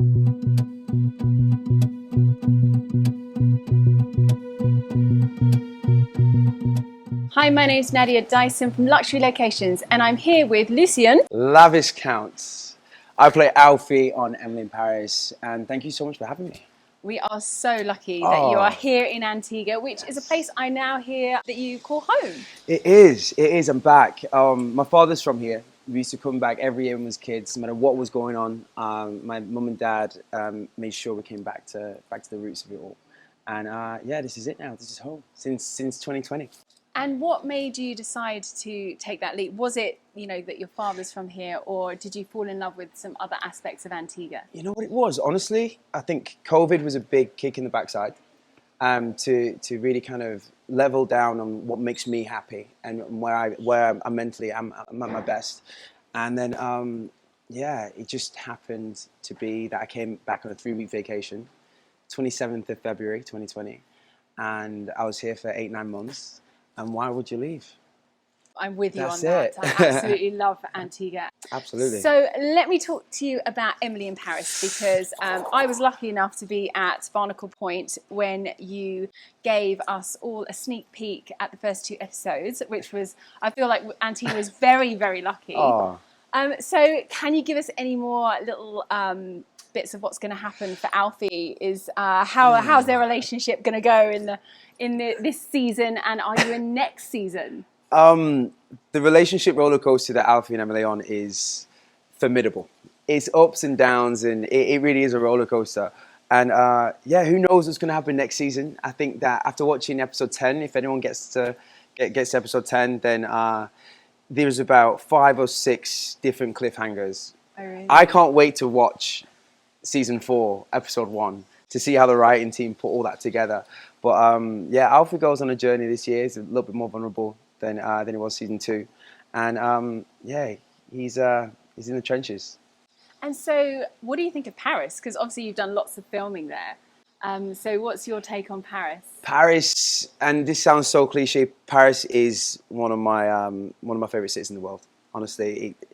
Hi, my name is Nadia Dyson from Luxury Locations, and I'm here with Lucien Laviscount. I play Alfie on Emily in Paris, and thank you so much for having me. We are so lucky that you are here in Antigua, which is a place I now hear that you call home. It is. I'm back. My father's from here. We used to come back every year when we was kids, no matter what was going on. My mum and dad made sure we came back to the roots of it all. And yeah, this is it now. This is home since 2020. And what made you decide to take that leap? Was it, that your father's from here, or did you fall in love with some other aspects of Antigua? You know what it was? Honestly, I think COVID was a big kick in the backside to really kind of level down on what makes me happy and where I'm mentally I'm at my best. And then, yeah, it just happened to be that I came back on a 3-week vacation, 27th of February, 2020. And I was here for 8-9 months. And why would you leave? I'm with you on That's that. it. I absolutely love Antigua. Absolutely. So let me talk to you about Emily in Paris, because I was lucky enough to be at Barnacle Point when you gave us all a sneak peek at the first 2 episodes, which was, I feel like Antigua was very, very lucky. Oh. So can you give us any more little bits of what's going to happen for Alfie? How's their relationship going to go in this season, and are you in next season? The relationship roller coaster that Alfie and Emily on is formidable. It's ups and downs, and it really is a roller coaster. And yeah, who knows what's going to happen next season? I think that after watching episode 10, if anyone gets to episode 10, then there's about 5 or 6 different cliffhangers. Oh, really? I can't wait to watch season 4, episode 1, to see how the writing team put all that together. But yeah, Alfie goes on a journey this year. He's a little bit more vulnerable than it was season 2, and yeah, he's in the trenches. And so, what do you think of Paris? Because obviously you've done lots of filming there. So, what's your take on Paris? Paris, and this sounds so cliche, Paris is one of my favorite cities in the world. Honestly, it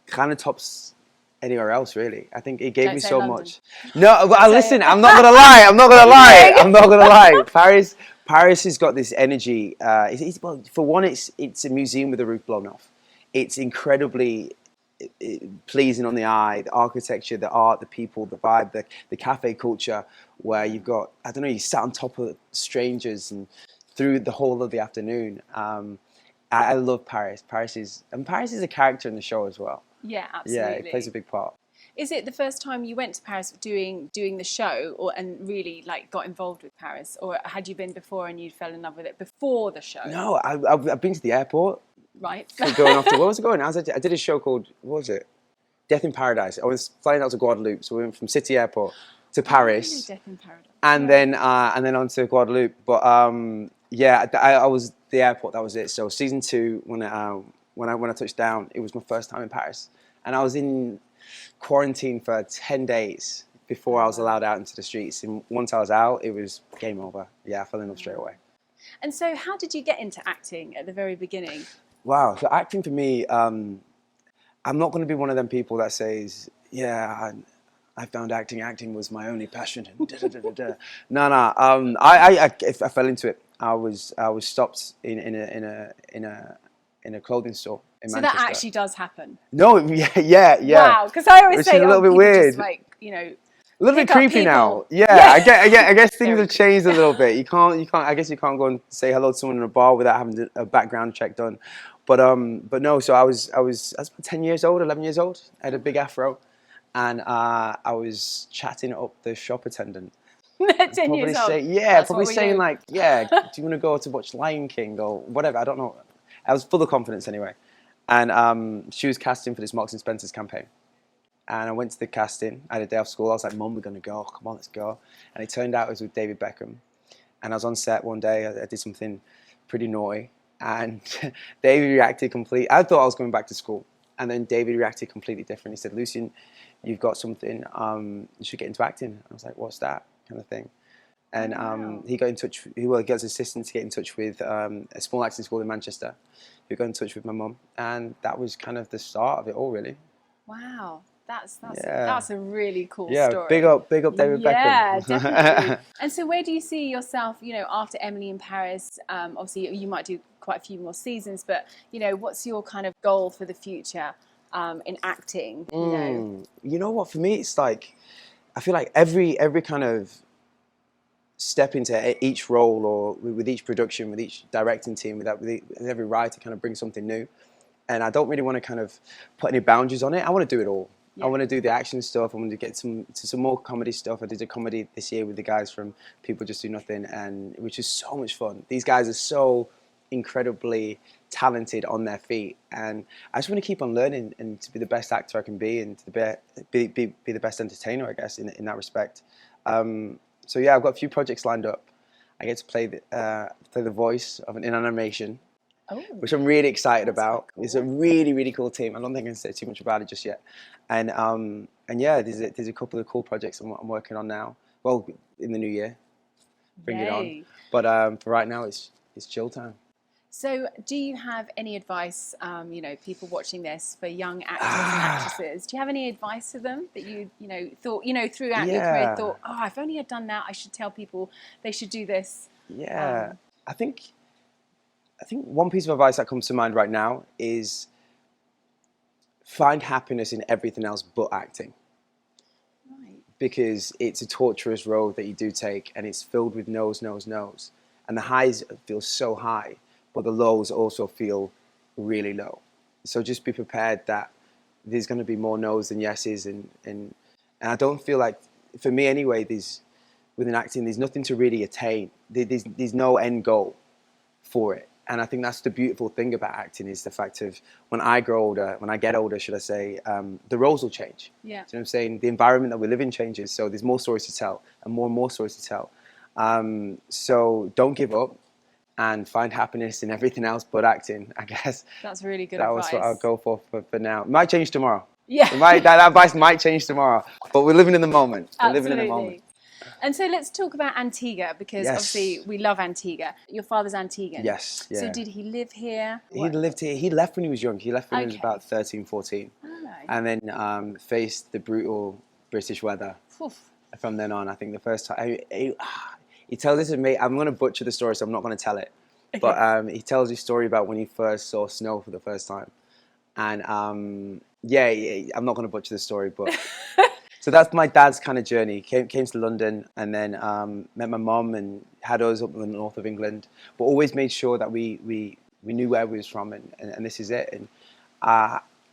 kind of tops anywhere else, really. I think it gave me so much. No, but listen, I'm not gonna lie. I'm not gonna lie. I'm not gonna lie. Paris has got this energy. Well, for one, it's a museum with the roof blown off. It's incredibly pleasing on the eye. The architecture, the art, the people, the vibe, the cafe culture, where you've got, I don't know, you sat on top of strangers and through the whole of the afternoon. I love Paris. Paris is a character in the show as well. Yeah, absolutely. Yeah, it plays a big part. Is it the first time you went to Paris doing the show, and really got involved with Paris, or had you been before and you fell in love with it before the show? No, I've been to the airport. Right. Going off to, where was I going? I did a show called, what was it? Death in Paradise. I was flying out to Guadeloupe, so we went from City Airport to Paris. Death in Paradise. And then on to Guadeloupe. But yeah, I was the airport. That was it. So season 2, when I touched down, it was my first time in Paris, and I was in quarantine for 10 days before I was allowed out into the streets. And once I was out, it was game over. Yeah, I fell in love straight away. And so, how did you get into acting at the very beginning? Wow, so acting for me, I'm not going to be one of them people that says, yeah, I found acting. Acting was my only passion. No. I fell into it. I was stopped in a clothing store in Manchester. So that actually does happen. No, yeah. Wow, because I always say, a little bit weird. Just a little bit creepy now. Yeah. I guess things have changed a little bit. You can't. I guess you can't go and say hello to someone in a bar without having a background check done. But no. So I was about 10 years old, 11 years old. I had a big afro, and I was chatting up the shop attendant. 10 years old. Probably saying like, yeah, do you want to go to watch Lion King or whatever? I don't know. I was full of confidence anyway, and she was casting for this Marks and Spencer's campaign. And I went to the casting. I had a day off school. I was like, Mum, we're going to go. Come on, let's go. And it turned out it was with David Beckham. And I was on set one day. I did something pretty naughty. And David reacted completely. I thought I was going back to school. And then David reacted completely different. He said, Lucian, you've got something. You should get into acting. I was like, what's that? Kind of thing. And he got in touch. He got his assistant to get in touch with a small acting school in Manchester. Who got in touch with my mum. And that was kind of the start of it all, really. Wow. That's a really cool Yeah, story. big up David Beckham. Yeah, definitely. And so where do you see yourself, after Emily in Paris? Obviously, you might do quite a few more seasons, but, what's your kind of goal for the future in acting? You know what? For me, it's like, I feel like every kind of step into each role, or with each production, with each directing team, with every writer, kind of bring something new. And I don't really want to kind of put any boundaries on it. I want to do it all. Yeah. I want to do the action stuff. I want to get to some more comedy stuff. I did a comedy this year with the guys from People Just Do Nothing, and which is so much fun. These guys are so incredibly talented on their feet, and I just want to keep on learning and to be the best actor I can be, and to be the best entertainer, I guess, in that respect. So yeah, I've got a few projects lined up. I get to play the voice of in animation. Oh, which I'm really excited about. Cool. It's a really, really cool team. I don't think I can say too much about it just yet. And yeah, there's a couple of cool projects I'm working on now. Well, in the new year, bring it on. But for right now, it's chill time. So, do you have any advice, people watching this, for young actors and actresses? Do you have any advice to them that you thought, throughout your career, thought, oh, if only I'd done that, I should tell people they should do this? Yeah, I think one piece of advice that comes to mind right now is find happiness in everything else but acting. Right. Because it's a torturous road that you do take, and it's filled with no's. And the highs feel so high, but the lows also feel really low. So just be prepared that there's going to be more no's than yeses. And I don't feel like, for me anyway, within acting, there's nothing to really attain. There's no end goal for it. And I think that's the beautiful thing about acting, is the fact of when I get older, should I say, the roles will change. Yeah. Do you know what I'm saying? The environment that we live in changes, so there's more stories to tell, and more stories to tell. So don't give up, and find happiness in everything else but acting, I guess. That's really good advice. That was what I'll go for now. It might change tomorrow. Yeah. That advice might change tomorrow, but we're living in the moment. Absolutely. We're living in the moment. And so let's talk about Antigua, because obviously we love Antigua. Your father's Antiguan. Yes. Yeah. So did he live here? He lived here. He left when he was young. He left when he was about 13, 14. Oh, nice. And then faced the brutal British weather. Oof. From then on, I think the first time... He tells this to me. I'm going to butcher the story, so I'm not going to tell it. Okay. But he tells his story about when he first saw snow for the first time. And I'm not going to butcher the story, but... So that's my dad's kind of journey. Came to London, and then met my mum and had us up in the north of England, but always made sure that we knew where we was from, and this is it. And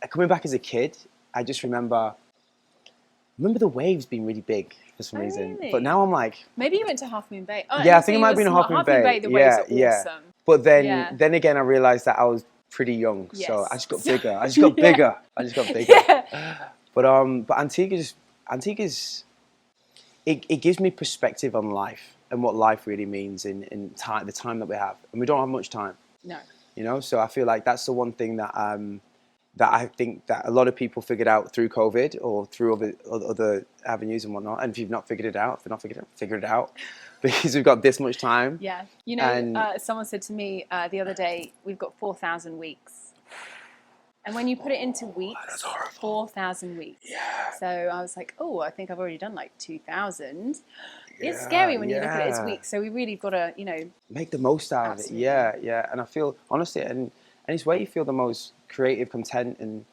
coming back as a kid, I just remember the waves being really big for some reason. Really? But now I'm like... Maybe you went to Half Moon Bay. Oh, yeah, I think it might have been Half Moon Bay. The waves are awesome. But then again, I realised that I was pretty young, so I just got bigger. I just got bigger. Yeah. But Antigua's, it gives me perspective on life and what life really means in time, the time that we have, and we don't have much time. No. So I feel like that's the one thing that that I think that a lot of people figured out through COVID or through other avenues and whatnot. And if you've not figured it out, figure it out, because we've got this much time. Yeah. Someone said to me the other day, we've got 4,000 weeks. And when you put it into weeks, 4,000 weeks. Yeah. So I was like, oh, I think I've already done like 2,000. Yeah, it's scary when you look at it as weeks. So we really got to, make the most out of it. Yeah. And I feel, honestly, and it's where you feel the most creative, content,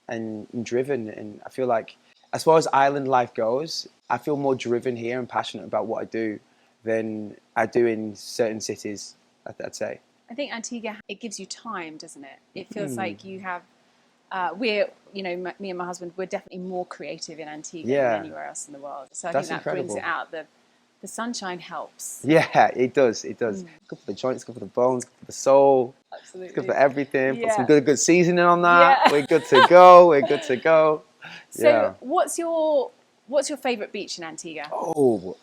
and driven. And I feel like, as far as island life goes, I feel more driven here and passionate about what I do than I do in certain cities, I'd say. I think Antigua, it gives you time, doesn't it? It feels like you have... me and my husband, we're definitely more creative in Antigua than anywhere else in the world. So I think that brings it out. The sunshine helps. Yeah, it does. Good for the joints, good for the bones, good for the soul. Absolutely. Good for everything. Yeah. Put some good seasoning on that. Yeah. We're good to go. So what's your favourite beach in Antigua? Oh,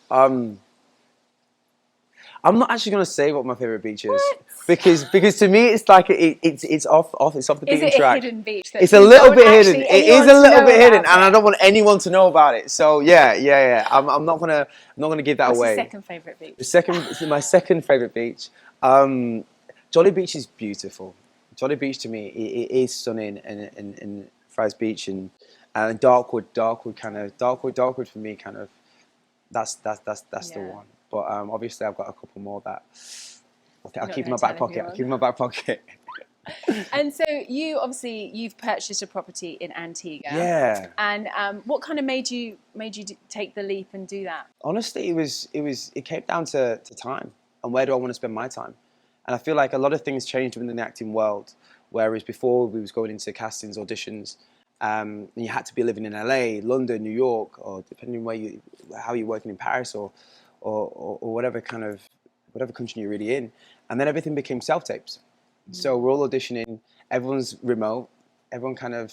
I'm not actually going to say what my favourite beach is, because to me it's like it's off the beaten track. Is it a hidden beach? It's a little bit hidden. It is a little bit hidden, and I don't want anyone to know about it. So yeah. I'm not gonna give that away. What's your second favourite beach? My second favourite beach. Jolly Beach is beautiful. Jolly Beach to me it is stunning, and Fry's Beach, and And Darkwood for me kind of, that's the one. But obviously I've got a couple more that I'll keep in my back pocket. I'll keep in my back pocket. And so you've purchased a property in Antigua. Yeah. And what kind of made you take the leap and do that? Honestly, it came down to time and where do I want to spend my time. And I feel like a lot of things changed within the acting world, whereas before we was going into castings, auditions, and you had to be living in LA, London, New York, or depending on how you're working in Paris or whatever country you're really in. And then everything became self-tapes. So we're all auditioning, everyone's remote, everyone kind of,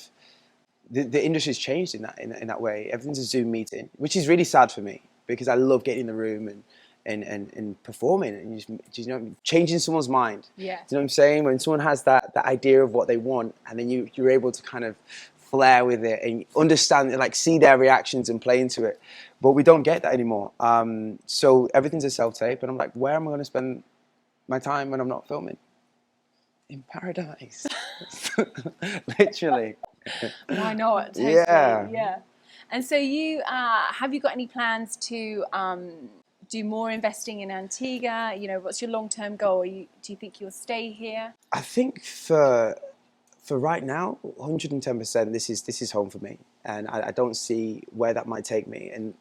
the industry's changed in that way. Everything's a Zoom meeting, which is really sad for me because I love getting in the room and performing and just changing someone's mind. Yeah. Do you know what I'm saying? When someone has that idea of what they want and then you're able to kind of flair with it and understand and like see their reactions and play into it. But we don't get that anymore. So everything's a self-tape and I'm like, where am I going to spend my time when I'm not filming? In paradise. Literally. Why not? Totally. Yeah. And so have you got any plans to do more investing in Antigua? What's your long-term goal? Do you think you'll stay here? I think for right now, 110%, this is home for me. And I don't see where that might take me. And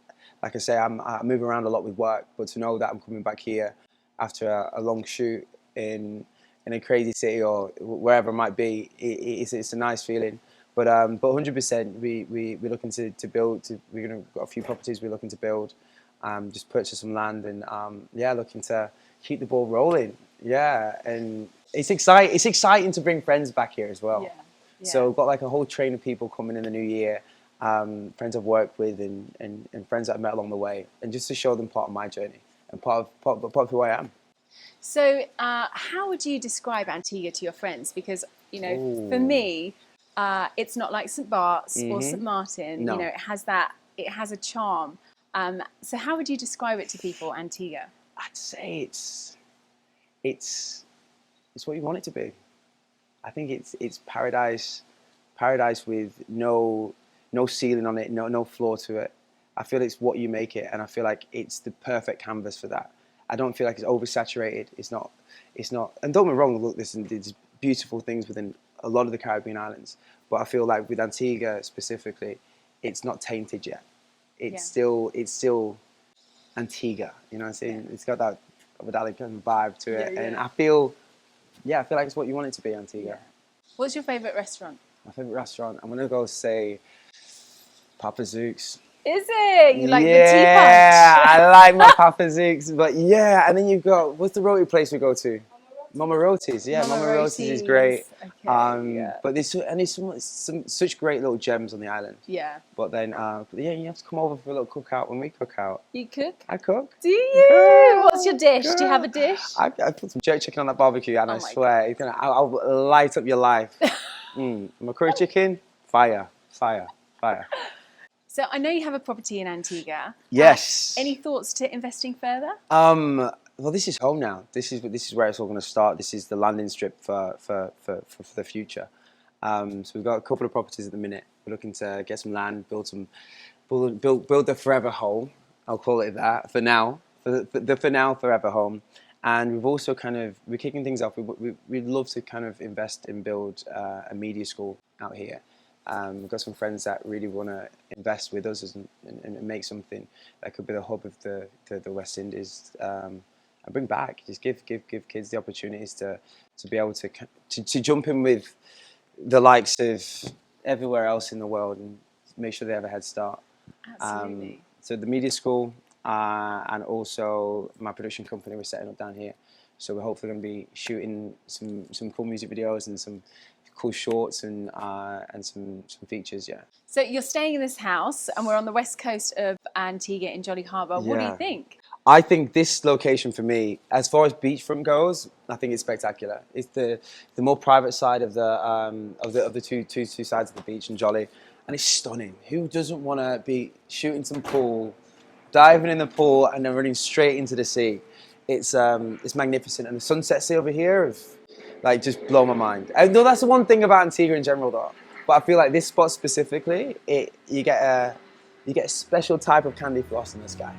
like I say, I move around a lot with work, but to know that I'm coming back here after a long shoot in a crazy city or wherever it might be, it's a nice feeling. But 100%, we're looking to build. We've got a few properties we're looking to build. Just purchase some land and looking to keep the ball rolling. Yeah, and it's exciting to bring friends back here as well. Yeah. So we've got like a whole train of people coming in the new year. Friends I've worked with and friends that I've met along the way, and just to show them part of my journey and part of who I am. So how would you describe Antigua to your friends? Because, for me, it's not like St. Bart's or St. Martin. No. It has a charm. So how would you describe it to people, Antigua? I'd say it's what you want it to be. I think it's paradise with no ceiling on it, no floor to it. I feel it's what you make it, and I feel like it's the perfect canvas for that. I don't feel like it's oversaturated. It's not. And don't get me wrong. Look, there's beautiful things within a lot of the Caribbean islands, but I feel like with Antigua specifically, it's not tainted yet. It's still Antigua. You know what I'm saying? It's got that medallion vibe to it, and I feel like it's what you want it to be, Antigua. Yeah. What's your favorite restaurant? My favorite restaurant. I'm gonna go say Papa Zook's. Is it? You like the tea punch? Yeah, I like my Papa Zook's. But yeah, and then you've got, what's the roti place we go to? Mama Roti's. Yeah, Mama Roti's is great. Okay, but there's some such great little gems on the island. Yeah. But then, you have to come over for a little cookout when we cook out. You cook? I cook. Do you? Girl, what's your dish? Do you have a dish? I put some jerk chicken on that barbecue, and I swear, I'll light up your life. My curry chicken, fire. So I know you have a property in Antigua. Yes. Any thoughts to investing further? Well, this is home now. This is where it's all going to start. This is the landing strip for the future. So we've got a couple of properties at the minute. We're looking to get some land, build the forever home. I'll call it that for now. For the for now forever home. And we've also we're kicking things off. We'd love to kind of invest and build a media school out here. We've got some friends that really want to invest with us and make something that could be the hub of the West Indies, and bring back, just give kids the opportunities to be able to jump in with the likes of everywhere else in the world and make sure they have a head start. Absolutely. So the media school and also my production company we're setting up down here. So we're hopefully going to be shooting some cool music videos and some cool shorts and some features, yeah. So you're staying in this house, and we're on the west coast of Antigua in Jolly Harbour. What do you think? I think this location for me, as far as beachfront goes, I think it's spectacular. It's the more private side of the two sides of the beach in Jolly, and it's stunning. Who doesn't want to be shooting some pool, diving in the pool, and then running straight into the sea? It's magnificent, and the sunsets over here have just blow my mind. I know that's the one thing about Antigua in general, though. But I feel like this spot specifically, you get a special type of candy floss in the sky.